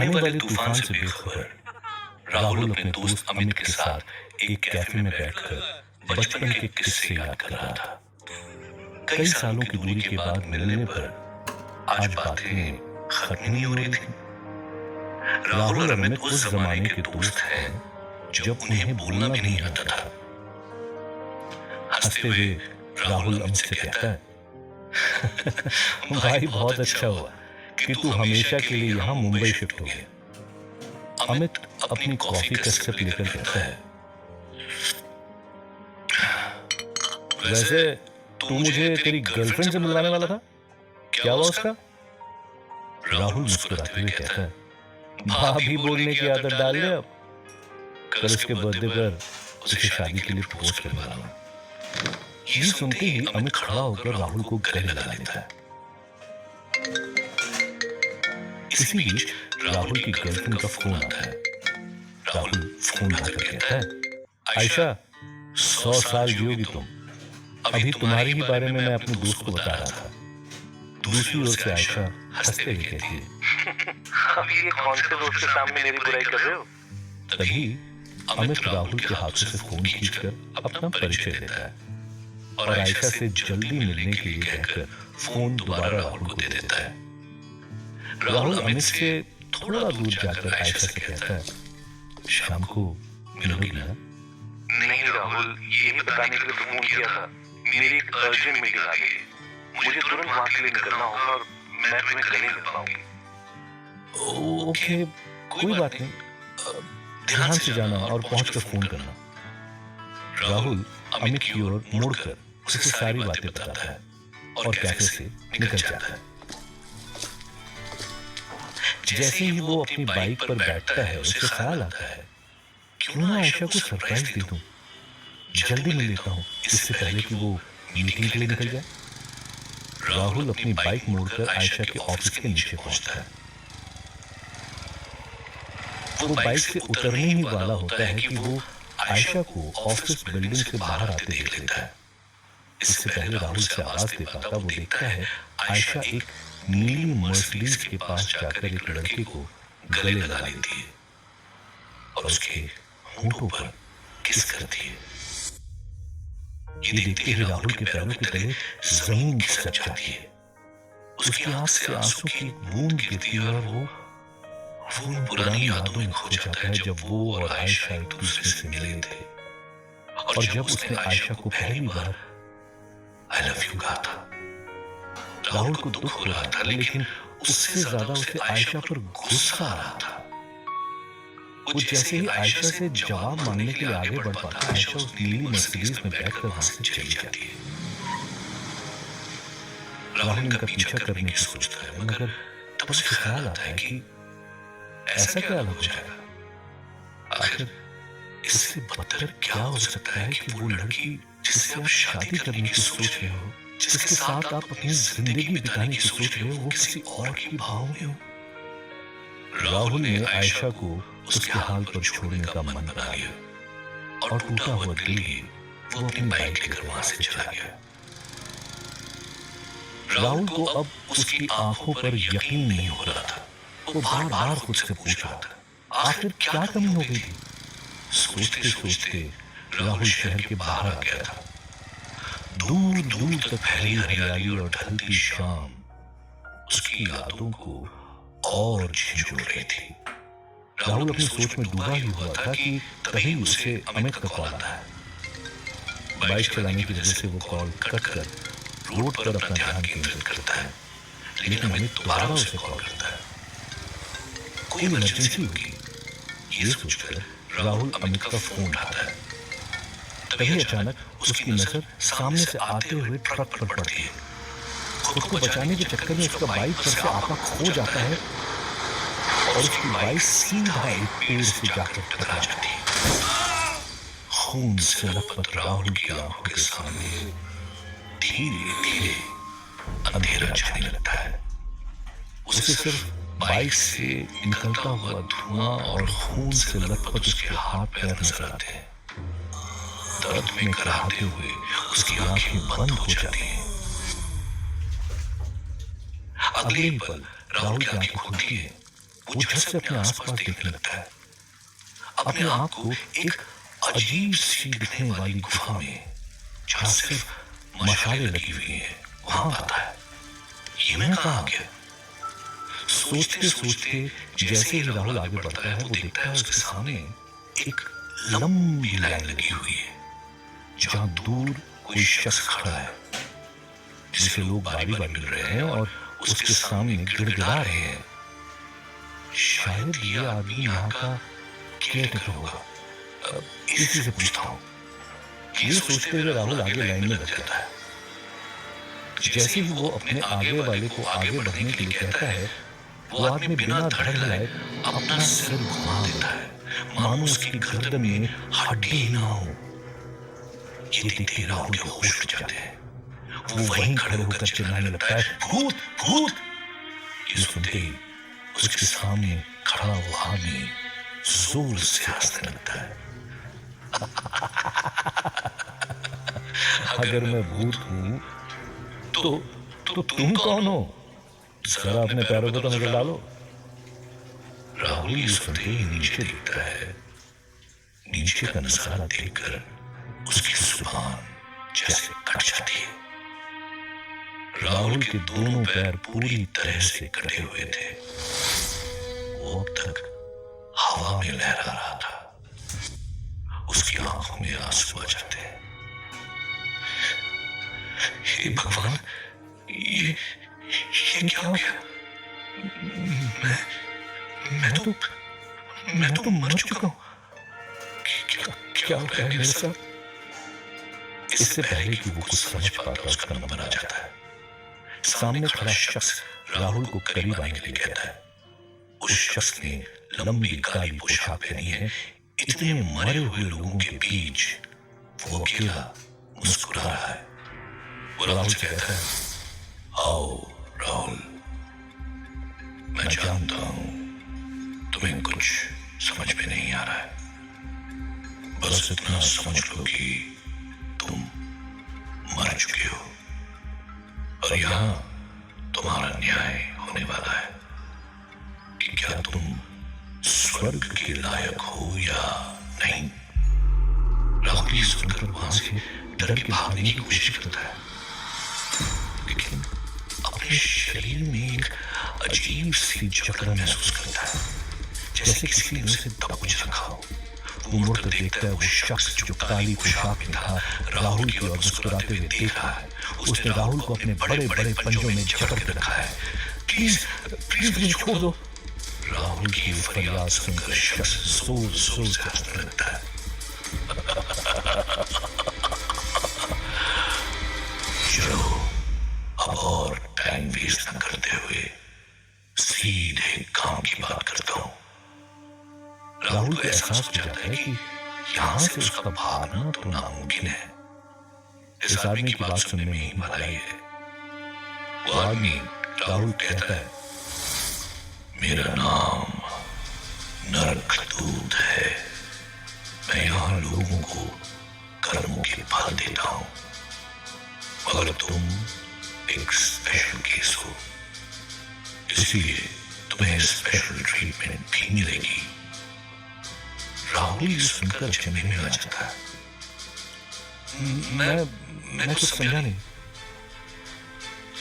आने वाले तूफान से बेखबर राहुल अपने दोस्त अमित के साथ एक कैफे में बैठकर बचपन के किस्से याद कर रहा था। कई सालों की दूरी के बाद मिलने पर आज बातें खत्म नहीं हो रही थी। राहुल और अमित उस जमाने के दोस्त हैं जब उन्हें बोलना भी नहीं आता था। हंसते हुए राहुल अमित से कहता है, भाई बहुत अच्छा हुआ कि तू हमेशा के लिए यहाँ मुंबई शिफ्ट हो गया। अमित अपनी कॉफी का सिप लेकर कहता है, वैसे तू मुझे तेरी गर्लफ्रेंड से मिलवाने वाला था, क्या हुआ उसका? राहुल मुस्कुराते हुए कहता है, भाभी बोलने की आदत डाल ले अब। कल उसके बर्थडे पर उसे शादी के लिए प्रपोज करने वाला हूं। ये सुनते ही अमित खड़ा होकर राहुल को गले लगा लेता है। इसी बीच राहुल की गर्लफ्रेंड का फोन आता है। राहुल फोन उठाकर कहता है, आयशा 100 साल जियोगी तुम। अभी तुम्हारे ही बारे में मैं अपने दोस्त को बता रहा था। दूसरी ओर से आयशा हंसते हुए कहती है, अभी ये कौन से दोस्त के सामने मेरी बुराई कर रहे हो? तभी अमित राहुल के हाथों से फोन खींचकर अपना परिचय देता है और आयशा से जल्दी मिलने के लिए कहकर फोन दोबारा राहुल को दे देता है। राहुल अमित से थोड़ा दूर जाकर आयशा से कहता है, शाम को मिलोगी ना? नहीं राहुल, ये भी बताने के लिए तो फोन किया था। मेरी एक अर्जेंट मीटिंग आ गई, मुझे तुरंत वहां के लिए निकलना होगा और मैं तुम्हें कल ही मिल पाऊंगी। ओके, कोई बात नहीं, ध्यान से जाना और पहुंचकर फोन करना। राहुल अमित की ओर मुड़कर उसे सारी बातें बताता है और कैफे से निकल जाता है। जैसे ही वो अपनी बाइक पर बैठता है, उसे ख्याल आता है, क्यों ना आयशा को सरप्राइज दे दूं। जल्दी मिल लेता हूं इससे पहले कि वो मीटिंग के लिए निकल जाए। राहुल अपनी बाइक मोड़कर आयशा के ऑफिस के नीचे पहुंचता है। वो बाइक से उतरने ही वाला होता है कि वो आयशा को ऑफिस बिल्डिंग से बाहर आते देख लेता है। इससे पहले राहुल से आवाज दे पाता वो देखता है आयशा एक नीली मर्सिडीज के पास जाकर एक लड़के को गले लगा लेती है और उसके होंठों पर किस करती है। ये देखते ही राहुल के पैरों के तले जमीन खिसक जाती है। उसकी आंख से आंसू की एक बूंद गिरती है और वो उन पुरानी यादों में खो जाता है जब वो और आयशा एक दूसरे से मिले थे और जब उसने आयशा को पहली बार आई लव यू कहा था। राहुल को दुख हो रहा था, लेकिन उससे ज्यादा उसे आयशा पर गुस्सा आ रहा था। वो जैसे ही आयशा से जवाब मांगने के लिए आगे बढ़ पाता, आयशा उस नीली मर्सिडीज में बैठकर वहां से चली जाती है। राहुल इनका पीछा करने की सोचता है, मगर तब उसे ख्याल आता है कि ऐसा क्या हो जाएगा। आखिर इससे बदतर क्या हो सकता है कि वो लड़की जिससे आप शादी करने की सोच रहे हो, जिसके साथ आप अपनी जिंदगी बिताने की सोच रहे हो, वो किसी और की भाव में हो। राहुल ने आयशा को उसके हाल पर छोड़ने का मन बना लिया और टूटा हुआ दिल ही वो अपनी बाइक लेकर वहां से चला गया। राहुल को अब उसकी आंखों पर यकीन नहीं हो रहा था। वो बार बार खुद से पूछ रहा था, आखिर क्या कमी हो गई थी। सोचते सोचते राहुल शहर के बाहर आ गया था। दूर दूर तक फैली हरियाली और ढलती शाम उसकी यादों को और झिझोड़ रही थी। राहुल अपनी सोच में डूबा ही हुआ था कि तभी उसे अमित का कॉल आता है। बाइक चलाने की वजह से वो कॉल कट कर रोड पर अपना ध्यान केंद्रित करता है, लेकिन अमित दोबारा उसे कॉल करता है। कोई इमरजेंसी होगी, ये सोचकर राहुल अमित का फोन उठाता है। तभी अचानक उसकी नजर सामने से आते हुए ट्रक पर पड़ती है। खुद को बचाने के चक्कर में उसका बाइक पर से आपा खो जाता है और उसकी बाइक सीधा एक पेड़ से जाकर टकरा जाती है। खून से लथपथ राहुल की आंखों के सामने धीरे धीरे अंधेरा छाने लगता है। उसे सिर्फ बाइक से निकलता हुआ धुआं और खून से लथपथ उसके हाथ पैर नजर आते हैं। दर्द में कराहते हुए उसकी आंखें बंद हो जाती हैं। अगले ही पल राहुल की आंखें खुलती है। वो झट से अपने आसपास देखने लगता है। अपने आप को एक अजीब सी दिखने वाली गुफा में, जहां सिर्फ मशालें लगी हुई हैं, वहां आता है। ये मैं कहाँ आ गया? सोचते सोचते जैसे ही राहुल आगे बढ़ता है, वो देखता है उसके सामने एक लंबी लाइन लगी हुई है, जहां दूर कोई शख्स खड़ा है, जिसे लोग बारी बारी मिल रहे हैं और उसके सामने गिड़गिड़ा रहे हैं। शायद ये आदमी यहाँ का केयरटेकर होगा। इसी से पूछता हूँ। ये सोचते हुए राहुल आगे लाइन में लग जाता है। जैसे ही वो अपने आगे वाले को आगे बढ़ने के लिए कहता है, वो आदमी बिना धड़ हिलाए अपना सिर घुमा देता है, मानो उसकी गर्दन में हड्डी ना हो। ये देखते ही राहुल के होश उड़ जाते हैं। वो वहीं खड़े होकर चिल्लाने लगता है, भूत भूत। ये सुनते ही उसके सामने खड़ा वो आदमी जोर से हंसने लगता है। अगर मैं भूत हूं तो तुम कौन हो? जरा अपने पैरों को तो नजर डालो। राहुल ये सुनते ही नीचे देखता है। नीचे का नजारा देखकर उसकी जुबान जैसे कट जाती है। राहुल के दोनों पैर पूरी तरह से कटे हुए थे। वो अब तक हवा में लहरा रहा था। उसकी आंखों में आंसू आ जाते हैं। हे भगवान, ये क्या हो गया? मैं तो मर चुका हूं। क्या हो गया मेरे साथ? इससे पहले कि वो कुछ समझ पाता, उसका नंबर आ जाता है। सामने खड़ा शख्स राहुल को करीब आने के लिए कहता है। उस शख्स ने लंबी काली पोशाक पहनी है। इतने मरे हुए लोगों के बीच वो अकेला मुस्कुरा रहा है। वो राहुल से कहता है, आओ राहुल, मैं जानता हूं तुम्हें कुछ समझ में नहीं आ रहा है। बस इतना समझ लो कि तुम मर चुके हो और यहां तुम्हारा न्याय होने वाला है कि क्या तुम स्वर्ग के लायक हो या नहीं। राहुल ये सुनकर वहां से डर के भागने की कोशिश करता है, लेकिन अपने शरीर में एक अजीब सी जकड़न महसूस करता है, जैसे किसी ने उसे दबोच रखा हो। वो मुड़कर देखता है, वो शख्स जो काली पोशाक में था राहुल की ओर मुस्कुराते हुए देख रहा है। उसने राहुल को अपने बड़े बड़े पंजों में जकड़ के रखा है। प्लीज प्लीज मुझे छोड़ दो। राहुल की फरियाद सुनकर शख्स जोर जोर से हंसने लगता है। चलो अब और टाइम वेस्ट न करते हुए सीधे काम की बात करता हूं। राहुल को एहसास हो जाता है कि यहां से उसका भागना तो नामुमकिन है। इस आदमी की बात सुनने में ही भलाई है। वो आदमी राहुल कहता है, मेरा नाम नरकदूत है। मैं यहां लोगों को कर्मों के फल देता हूं, मगर तुम एक स्पेशल केस हो, इसलिए तुम्हें स्पेशल ट्रीटमेंट भी मिलेगी। राहुल ये सुनकर अचंभे में आ जाता है। मैं कुछ समझा नहीं।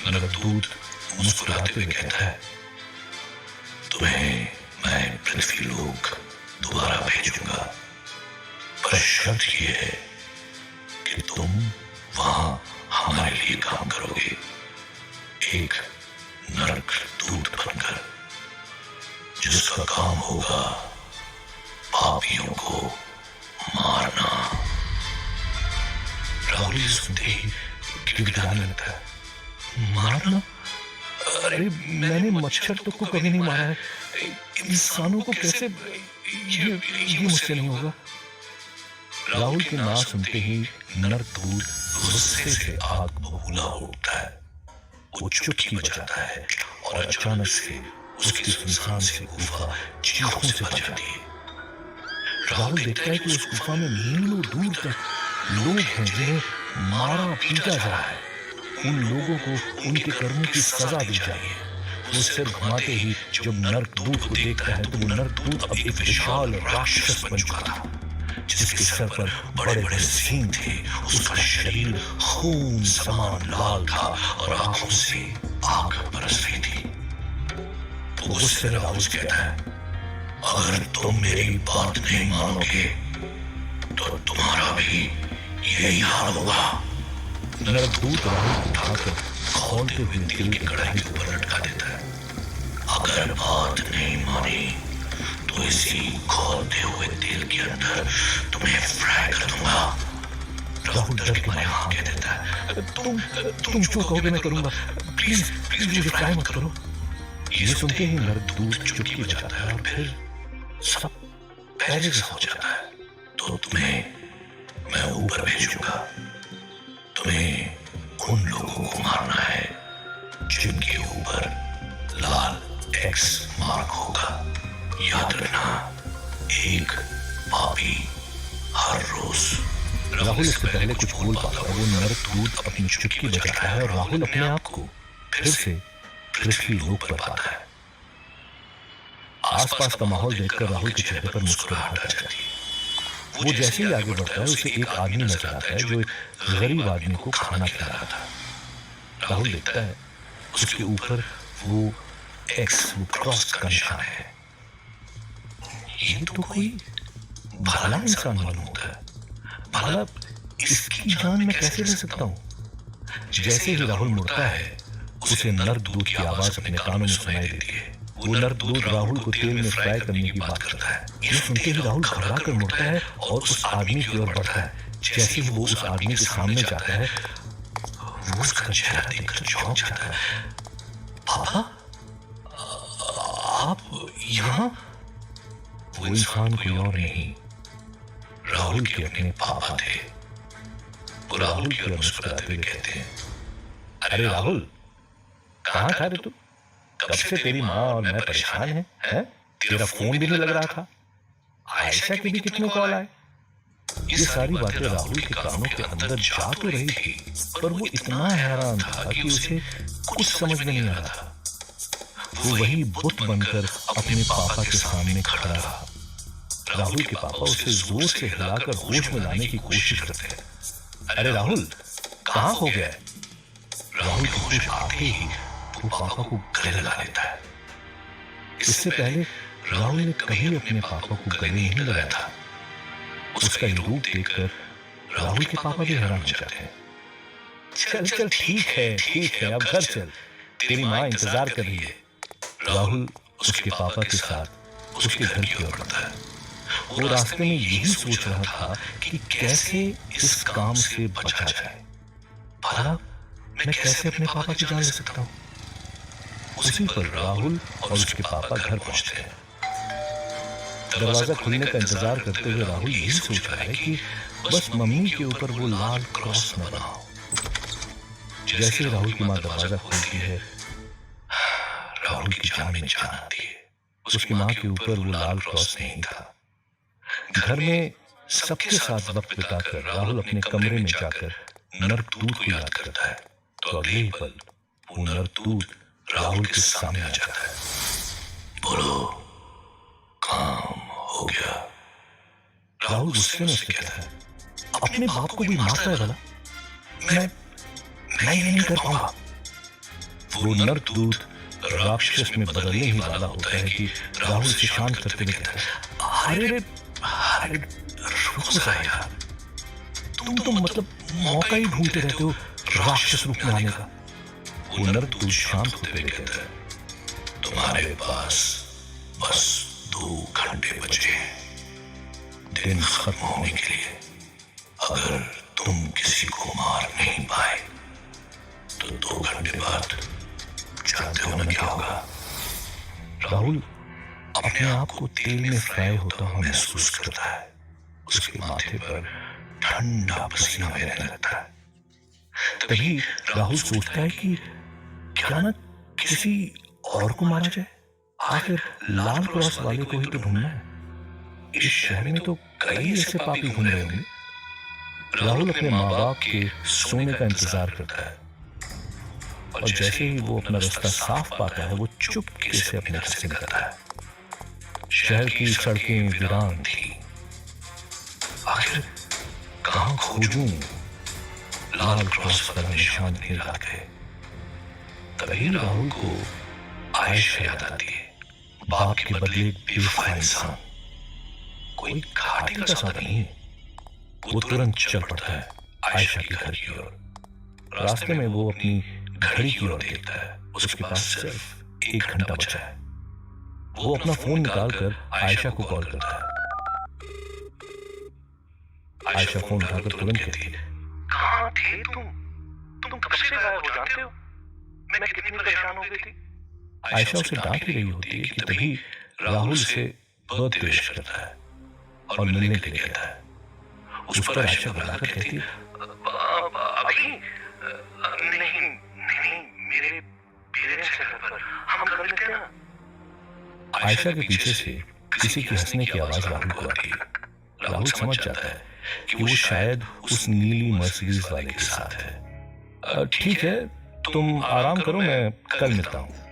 नरकदूत मुस्कुराते हुए कहता है, तुम्हें मैं पृथ्वी लोक दोबारा भेजूंगा, पर शर्त यह है कि तुम वहां हमारे लिए काम करोगे, एक नरकदूत बनकर, जिसका काम होगा पापियों को मारना। राहुल ये सुनते ही गिड़गिड़ाने लगता है। मारना? अरे मैंने मच्छर तो को कभी नहीं मारा है, इंसानों को कैसे? ये मुझसे नहीं होगा। राहुल की नाम सुनते ही नरकदूत गुस्से से आग बबूला हो उठता है। वो चुटकी बजाता है और अचानक से उसकी सुनसान सी गुफा चीखों से भर जाती है। राहुल देखता है कि उस गुफा में मीलों दूर तक लोग हैं जिन्हें मारा पीटा जा रहा है। उन लोगों को उनके कर्मों की सजा दी जा रही है। वो सिर घुमाते ही जब नरकदूत को देखता है तो वो नरकदूत अब एक विशाल राक्षस बन चुका था, जिसके सर पर बड़े बड़े सींग थे। उसका शरीर खून समान लाल था और आंखों से आग बरस रही थी। तो गुस्से में राहुल कहता है, अगर तुम मेरी बात नहीं मानोगे तो तुम्हारा भी यही हाल होगा। नरकदूत राहुल को उठाकर खौलते हुए तेल की कढ़ाई के ऊपर लटका देता है। अगर बात नहीं मानी तो इसी खौलते हुए तेल के अंदर तुम्हें फ्राई कर दूंगा। राहुल डर के मारे हाँ कह देता है, तुम जो कहोगे मैं करूंगा, प्लीज प्लीज मुझे फ्राई मत करो। ये सुनते ही नरकदूत चुटकी बजाता है और फिर सब पहले जैसा हो जाता है। तो तुम्हें मैं ऊपर भेजूंगा। तुम्हें उन लोगों को मारना है जिनके ऊपर लाल एक्स मार्क होगा। याद रखना, एक पापी हर रोज। राहुल इससे पहले कुछ बोल पाता है, वो नरकदूत अपनी चुटकी बजाता है और राहुल अपने आप को फिर से पृथ्वी लोक पर पाता है। आसपास का माहौल देखकर राहुल के चेहरे पर मुस्कुराहट आ जाती है। वो जैसे ही आगे बढ़ता है उसे एक आदमी नजर आता है जो एक गरीब आदमी को खाना खिला रहा था। राहुल देखता है उसके ऊपर वो एक्स, वो क्रॉस का निशान है। ये तो कोई भला इंसान मालूम होता है। भला इसकी जान मैं कैसे ले सकता हूँ? जैसे ही राहुल मुड़ता है उसे नरकदूत की आवाज अपने कानों में सुनाई देती है। वो नरकदूत राहुल को तेल में फ्राई करने की बात करता है। ये सुनते ही राहुल घबरा कर मुड़ता है और उस आदमी की ओर बढ़ता है। जैसे ही वो उस आदमी के सामने जाता है वो उसका चेहरा देखकर चौंक जाता है। पापा, आप यहाँ? वो इंसान कोई और नहीं, राहुल के अपने पापा थे। वो राहुल की ओर मुस्कुराते हुए कहते हैं, अरे राहुल, कहाँ था रे तू? कब से तेरी माँ और मैं परेशान हैं? तेरा फोन भी नहीं लग रहा था। आयशा के भी कितने कॉल आए। ये सारी बातें राहुल के कानों के अंदर जा तो रही थी, पर वो इतना हैरान था कि उसे कुछ समझ में नहीं आ रहा था। वो वही बुत बनकर अपने पापा के सामने खड़ा रहा। राहुल के पापा उसे जोर से हिलाकर होश में लाने की कोशिश करते हैं। अरे राहुल, कहाँ हो गया? राहुल के होश आते ही वो पापा को गले लगा लेता है। इससे पहले राहुल ने कभी अपने पापा को गले नहीं लगाया था। उसका ये रूप देखकर राहुल के पापा भी हैरान हो जाते हैं। चल चल ठीक है, अब घर चल, तेरी माँ इंतजार कर रही है। राहुल उसके पापा के साथ उसके घर की ओर बढ़ता है। वो रास्ते में यही सोच रहा था कि कैसे इस काम से बचा जाए। भला मैं कैसे अपने पापा की जान ले सकता हूँ? उसी पर राहुल और उसके पापा घर पहुंचते हैं। दरवाजा खुलने का इंतजार करते हुए राहुल यही सोच रहा है कि बस मम्मी के ऊपर वो लाल क्रॉस न बना हो। जैसे राहुल की माँ दरवाजा खोलती है, राहुल की जान में जान आती है। उसकी माँ के ऊपर वो लाल क्रॉस नहीं था। घर में सबके साथ वक्त बिताकर राहुल अपने कमरे में जाकर नरकदूत को याद करता है। तो अगले ही पल वो नरकदूत राहुल के सामने आ जाता है। बोलो, काम हो गया। राहुल गुस्से में उससे कहता है, अपने बाप को भी मारता है भला? मैं ये नहीं कर पाऊंगा। वो नरकदूत राक्षस में बदलने ही वाला होता है कि राहुल से शांत करते हुए कहता है, अरे रुको जरा यार, तुम तो मतलब मौका ही ढूंढते रहते हो राक्षस रूप में आने का। वो नरकदूत शांत होते हुए कहता है, तुम्हारे पास बस 2 घंटे बचे हैं दिन खत्म होने के लिए। अगर तुम किसी को मार नहीं पाए तो 2 घंटे बाद जानते हो ना क्या होगा? राहुल अपने आप को तेल में फ्राई होता हुआ महसूस करता है। उसके माथे पर ठंडा पसीना बहने लगता है। तभी राहुल सोचता है कि क्या ना किसी और को मारा जाए। आखिर लाल क्रॉस वाले को ही तो ढूंढना है। इस शहर में तो कई ऐसे पापी घूम रहे होंगे। राहुल अपने माँ बाप के सोने का इंतजार करता है। और जैसे ही वो अपना रास्ता साफ पाता है वो चुपके से अपने घर से निकलता है। शहर की सड़कें वीरान थी। आखिर कहां खोजूं लाल क्रॉस वाला निशान नहीं रात गए। तभी राहुल को आयशा याद आती है। बाप के बदले एक बेवफा इंसान, कोई घाटे का सौदा नहीं। वो तुरंत चल पड़ता है आयशा के घर की ओर। रास्ते में वो अपनी घड़ी की ओर देखता है। उसके पास सिर्फ 1 घंटा बचा है। वो अपना फोन निकालकर आयशा को कॉल करता है। आयशा फोन उठाकर तुरंत कहती है, कहाँ थे तुम कब से गायब हो जानते हो? मैं कितनी परेशान हो गई थी। आयशा उसे डांट ही रही होती है कि तभी राहुल से बर्थडे विश करता है और मिलने के लिए कहता है। उस पर आयशा बुलाकर कहती है, अभी नहीं नहीं, मेरे पेरेंट्स के घर पर हम कर लेते हैं। आयशा के पीछे से किसी के हंसने की आवाज राहुल को आती है। राहुल समझ जाता है कि वो शायद उस नीली मर्सिडीज वाले के साथ है। ठीक है, तुम आराम करो, मैं कल मिलता हूँ।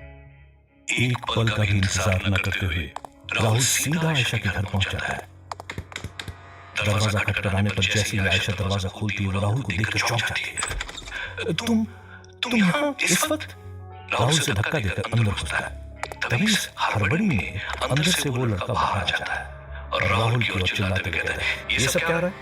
एक पल का भी इंतजार न करते हुए राहुल सीधा आयशा के घर पहुंच जाता है। दरवाजा खटखटाने पर जैसे ही आयशा दरवाजा खोलती है वो राहुल को देखकर चौंक जाती है। तुम यहाँ इस वक्त? राहुल से धक्का देकर अंदर घुसता है। तभी इस हड़बड़ी में अंदर से वो लड़का बाहर आ जाता है और राहुल की ओर चिल्लाते कहता है, ये सब क्या हो रहा है?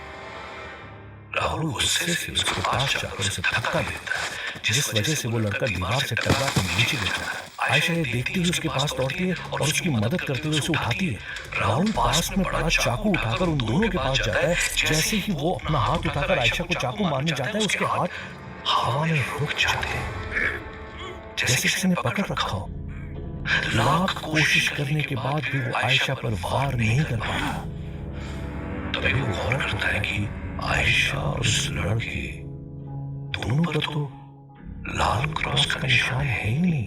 राहुल गुस्से से उसके पास जाकर उसे धक्का देता है, जिस वजह से वो लड़का दीवार से टकरा कर नीचे गिर जाता है। आयशा ये देखती हुई उसके पास दौड़ती है और उसकी मदद करते हुए उसे उठाती है। राहुल पास में पड़ा चाकू उठाकर उन दोनों के पास जाता है। जैसे ही वो अपना हाथ उठाकर आयशा को चाकू मारने जाता है, उसके हाथ हवा में रुक जाते हैं, जैसे किसी ने पकड़ रखा हो। लाख कोशिश करने के बाद भी वो आयशा पर वार नहीं कर पाता। तभी वो गौर करता है कि आयशा और उस लड़के दोनों पर तो लाल क्रॉस का निशान है ही नहीं।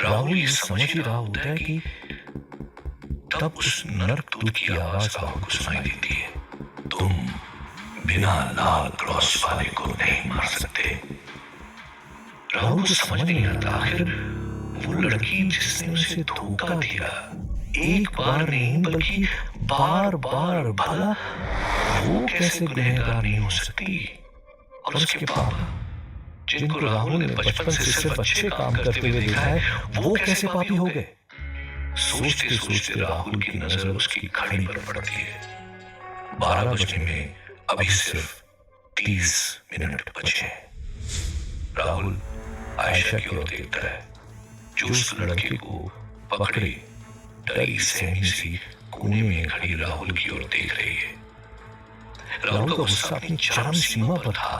राहुल ये समझ ही रहा होता है कि तब उस नरक दूत की आवाज राहुल को सुनाई देती है, तुम बिना लाल क्रॉस वाले को नहीं मार सकते। राहुल को समझ नहीं आता आखिर वो लड़की जिसने उसे धोखा दिया, एक बार नहीं बल्कि बार बार, भला वो कैसे गुनहगार नहीं हो सकती? और उसके पापा जिनको राहुल ने बचपन से सिर्फ अच्छे काम करते हुए देखा है, वो कैसे पापी हो गए? सोचते सोचते राहुल की नजर उसकी घड़ी पर पड़ती है। 12 बजने में अभी सिर्फ 30 मिनट बचे। राहुल आयशा की ओर देखता है जो उस लड़के को पकड़े डरी सहमी सी कोने में खड़ी राहुल की ओर देख रही है। राहुल का गुस्सा अपनी चरम सीमा पर था,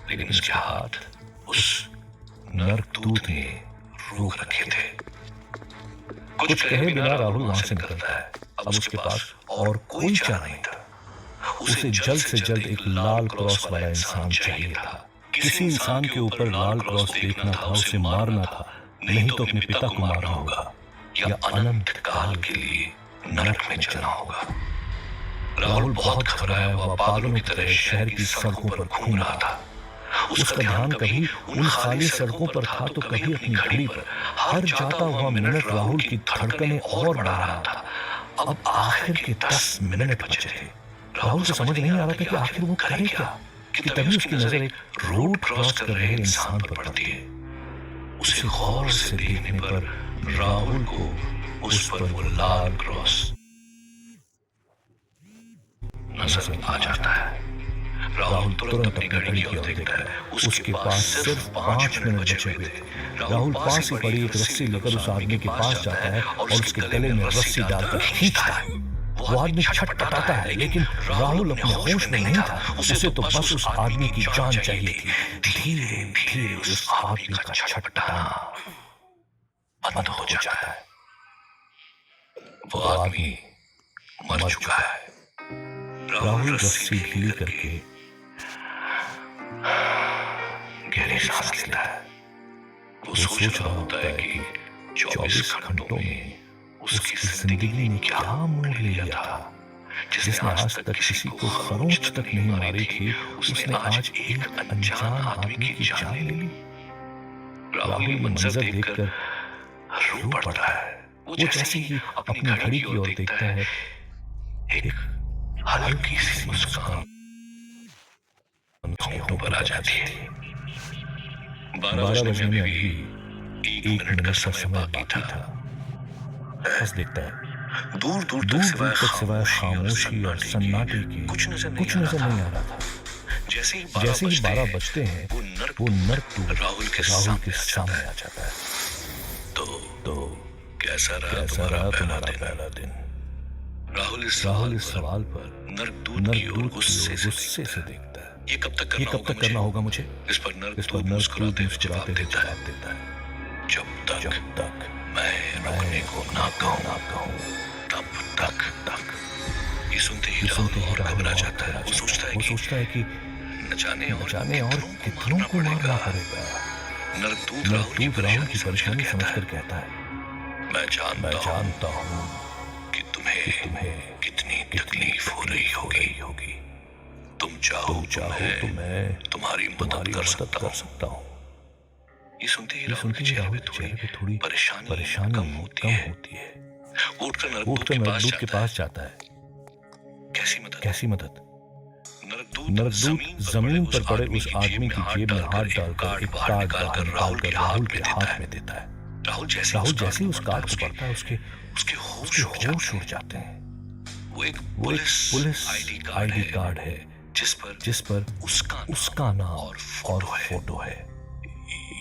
लेकिन उसके हाथ उस नरकदूत ने रोक रखे थे। कुछ कहे बिना राहुल वहां से निकलता है। अब उसके पास और कोई चारा नहीं था। उसे जल्द से जल्द एक लाल क्रॉस वाला इंसान चाहिए था। किसी इंसान के ऊपर लाल क्रॉस देखना था, उसे मारना था, नहीं तो अपने पिता को मारना होगा या अनंत काल के लिए नरक में चलना होगा। राहुल बहुत घबराया हुआ पागलों की तरह शहर की सड़कों पर घूम रहा था। उसका ध्यान कभी उन खाली सड़कों पर था तो कभी अपनी घड़ी पर। हर जाता हुआ मिनट राहुल की धड़कनें और बढ़ा रहा था। अब आखिर के 10 मिनट बचे थे। राहुल को समझ नहीं आ रहा था कि आखिर वो करे क्या, कि तभी उसकी नजर एक रोड क्रॉस कर रहे इंसान पर पड़ती है। उसे गौर से देखने पर राहुल को उस पर वो लाल क्रॉस नजर आ जाता है। राहुल तुरंत अपनी घड़ी की ओर देखता है। उसके पास सिर्फ 5 मिनट बचे हुए थे। राहुल पास ही पड़ी एक रस्सी लेकर उस आदमी के पास जाता है और उसके गले में रस्सी डालकर खींचता है। वो आदमी छटपटाता है, लेकिन राहुल अपने होश में नहीं था। उसे तो बस उस आदमी की जान चाहिए थी। धीरे धीरे उस आदमी का छटपटाना बंद हो जाता है। वो आदमी मर चुका है। राहुल रस्सी ढीली करके गहरी सांस लेता है। वो सोच रहा होता है कि 24 घंटों में उसकी जिंदगी ने क्या मोड़ लिया था। जिसने आज तक किसी को खरोंच तक नहीं मारी थी, उसने आज एक अनजान आदमी की जान ले ली। राहुल ये मंजर देखकर रो पड़ता है। वो जैसे ही अपनी घड़ी की ओर देखता है, एक हल्की सी मुस्कान उसके होठों पर आ जाती है। 12 बजने में अभी 1 मिनट का समय बाकी था। बस देखता है, दूर दूर तक सिवाय खामोशी और सन्नाटे के कुछ नजर नहीं आ रहा था। जैसे ही 12 बजते हैं, वो नर्क राहुल के सामने आ जाता है। तो कैसा रहा तुम्हारा पहला दिन? राहुल इस सवाल पर नर्क की ओर गुस्से से देखता है। ये कब तक करना होगा मुझे? इस पर नर्क मुस्कुराते हुए जवाब देता है, जब तक मैं रुकने को ना कहूं, तब तक। ये सुनते ही राहुल घबरा जाता है। वो सोचता है कि न जाने और कितनों को मारना पड़ेगा। नर्क राहुल की परेशानी समझकर कहता है, मैं जानता हूं कि तुम्हें कितनी तकलीफ हो रही होगी। तुम चाहो तो मैं तुम्हारी मदद कर सकता हूं। ये सुनते ही राहुल के चेहरे पे थोड़ी परेशानी कम होती है। वो उठकर नर्क के पास जाता है। कैसी मदद? नरकदूत जमीन पर पड़े उस आदमी की जेब में हाथ डालकर एक कार्ड निकाल कर राहुल के हाथ में देता है। राहुल जैसे ही उस कार्ड को पढ़ता है, उसके होश उड़ जाते हैं। वो एक पुलिस आईडी कार्ड है जिस पर उसका नाम और फोटो है।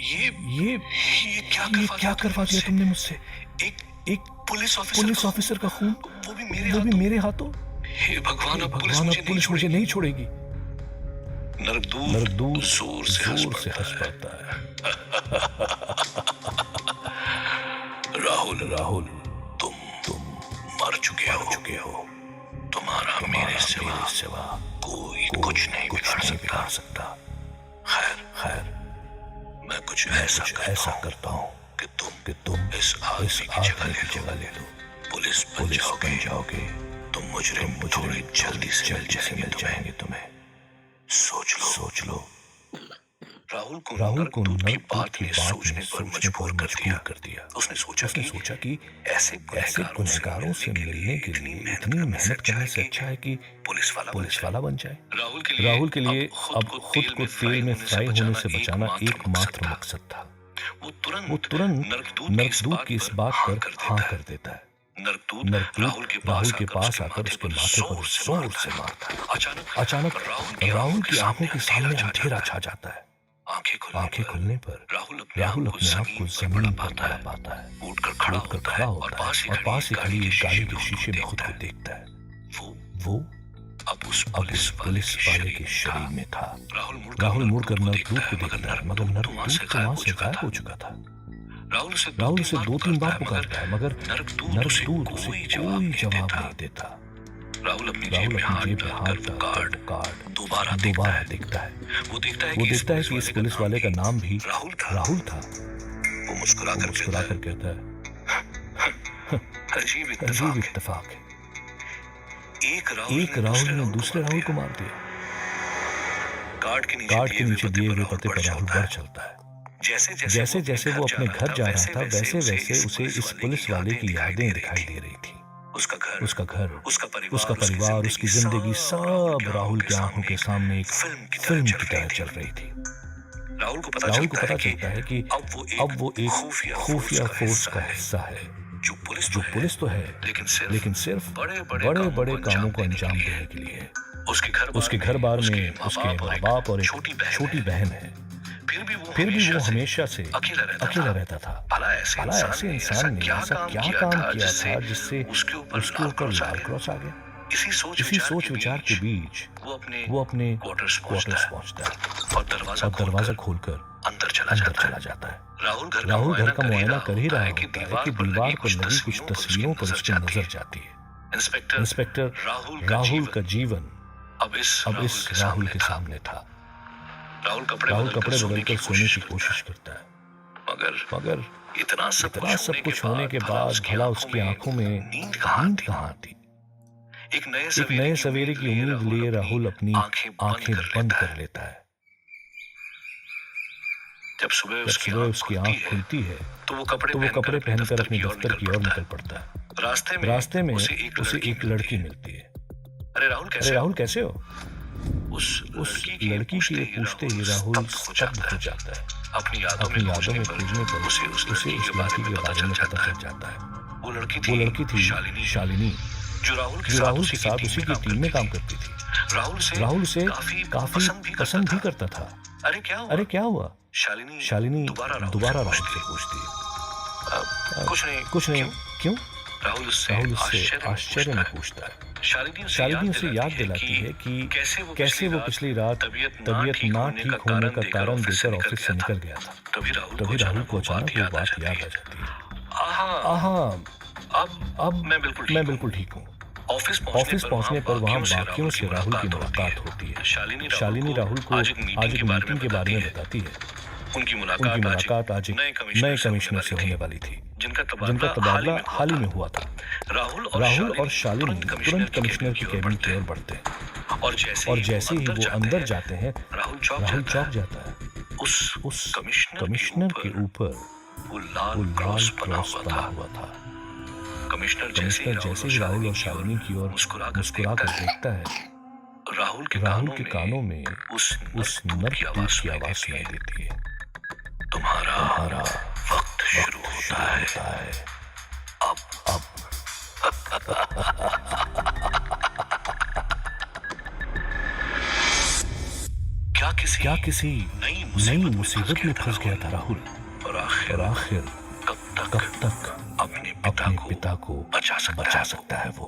ये क्या करवा दिया तुमने मुझसे? एक पुलिस ऑफिसर का खून, वो भी मेरे हाथों। हे भगवान, अब पुलिस मुझे नहीं छोड़ेगी। नरकदूत जोर से हंस पड़ता है। राहुल, तुम मर चुके हो। तुम्हारा मेरे सिवा कोई कुछ नहीं बिगाड़ सकता। खैर, मैं कुछ ऐसा करता हूँ कि तुम इस आदमी की जगह ले लो। पुलिस बन जाओगे। तुम मुजरिम थोड़ी जल्दी से मिल जाएंगे तुम्हें। सोच लो। राहुल को नर्क की बात ने सोचने पर मजबूर कर दिया। उसने सोचा कि ऐसे गुनहगारों से मिलने के लिए इतनी मेहनत करने से अच्छा है कि पुलिस वाला बन जाए। राहुल के लिए अब खुद को तेल में फ्राई होने से बचाना एकमात्र मकसद था। वो तुरंत नर्कदूत की इस बात पर हाँ कर देता है। नरकदूत राहुल के पास आकर उसके माथे पर जोर से मारता है। अचानक राहुल की आंखों के सामने अंधेरा छा जाता है। आंखें खुलने पर राहुल अपने आप को जमीन पर पा पाता है। उठकर खड़ा होता है और पास ही खड़ी एक गाड़ी के शीशे में खुद को देखता है। वो अब उस पुलिस वाले के शरीर में था। राहुल मुड़कर नरकदूत को देखता है, मगर नरकदूत तो वहां से गायब हो चुका था। राहुल उसे 2-3 बार पुकारता है, मगर नरकदूत उसे कोई जवाब नहीं देता। राहुल अपनी जेब में हाथ डालकर कार्ड दोबारा देखता है। वो देखता है कि इस पुलिस वाले का नाम भी राहुल था। वो मुस्कुराकर कहता है, अजीब इत्तेफाक है। एक राहुल ने दूसरे राहुल को मार दिया। कार्ड के नीचे दिए हुए पते पर राहुल बढ़ चलता है। जैसे वो अपने घर जा रहा था, वैसे उसे इस पुलिस वाले की यादें दिखाई दे रही थी। उसका घर, उसका परिवार, उसकी जिंदगी, सब राहुल की आंखों के सामने एक फिल्म की तरह चल रही थी। राहुल को पता चलता है कि अब वो एक खुफिया फोर्स का हिस्सा है, जो पुलिस तो है, लेकिन सिर्फ बड़े कामों को अंजाम देने के लिए। उसके घर बार में उसके माँ बाप और एक छोटी बहन है। फिर भी वो हमेशा से अकेला रहता था। भला ऐसे इंसान ने ऐसा क्या काम किया था जिससे उसके ऊपर लाल क्रॉस आ गया? इसी सोच विचार के बीच वो अपने क्वार्टर्स पहुंचता है और दरवाजा खोलकर अंदर चला जाता है। राहुल घर का मुआयना कर ही रहा होता है कि दीवार पर लगी कुछ तस्वीरों पर उसकी नजर जाती है। इंस्पेक्टर राहुल का जीवन अब इस राहुल के सामने था। राहुल कपड़े बदलकर सोने की कोशिश करता है, मगर इतना सब कुछ होने के बाद भला उसकी आंखों में नींद कहाँ आती? एक नए सवेरे की उम्मीद लिए राहुल अपनी आंखें बंद कर लेता है। जब सुबह उसकी आंख खुलती है तो वो कपड़े पहनकर अपने दफ्तर की ओर निकल पड़ता है। रास्ते में उसे एक लड़की मिलती है। अरे राहुल कैसे हो? उस लड़की के ये पूछते ही राहुल स्तब्ध हो जाता है। अपनी यादों में खोजने पर उसे उस लड़की के बारे में पता चल जाता है। वो वो लड़की थी शालिनी, जो राहुल के साथ उसी की टीम में काम करती थी। राहुल उसे काफी पसंद भी करता था। अरे क्या हुआ? शालिनी दोबारा राहुल से पूछती है। कुछ नहीं। क्यों? राहुल उससे आश्चर्य में पूछता है। शालिनी उसे याद दिलाती है कि कैसे वो पिछली रात तबीयत ना ठीक होने का कारण देकर ऑफिस से निकल गया था। तभी राहुल को अचानक वो बात याद आ जाती है। अब मैं बिल्कुल ठीक हूँ। ऑफिस पहुंचने पर वहाँ बाकियों से राहुल की मुलाकात होती है। शालिनी राहुल को आज एक मीटिंग के बारे में बताती है। उनकी मुलाकात आज एक नए कमिश्नर से होने वाली थी, जिनका तबादला हाल ही में हुआ था। राहुल और शालिनी तुरंत कमिश्नर की कैबिन की ओर बढ़ते हैं और जैसे ही वो अंदर जाते हैं राहुल चौंक जाता है। उस कमिश्नर के ऊपर वो लाल क्रॉस बना हुआ था। कमिश्नर जैसे ही राहुल और शालिनी की ओर मुस्कुरा कर देखता है, राहुल के कानों में उस नर्क की आवाज सुनाई देती है। तुम्हारा वक्त शुरू होता है। अब क्या किसी नई मुसीबत में फंस गया था राहुल? और आखिर कब तक अपने पिता को बचा सकता है वो?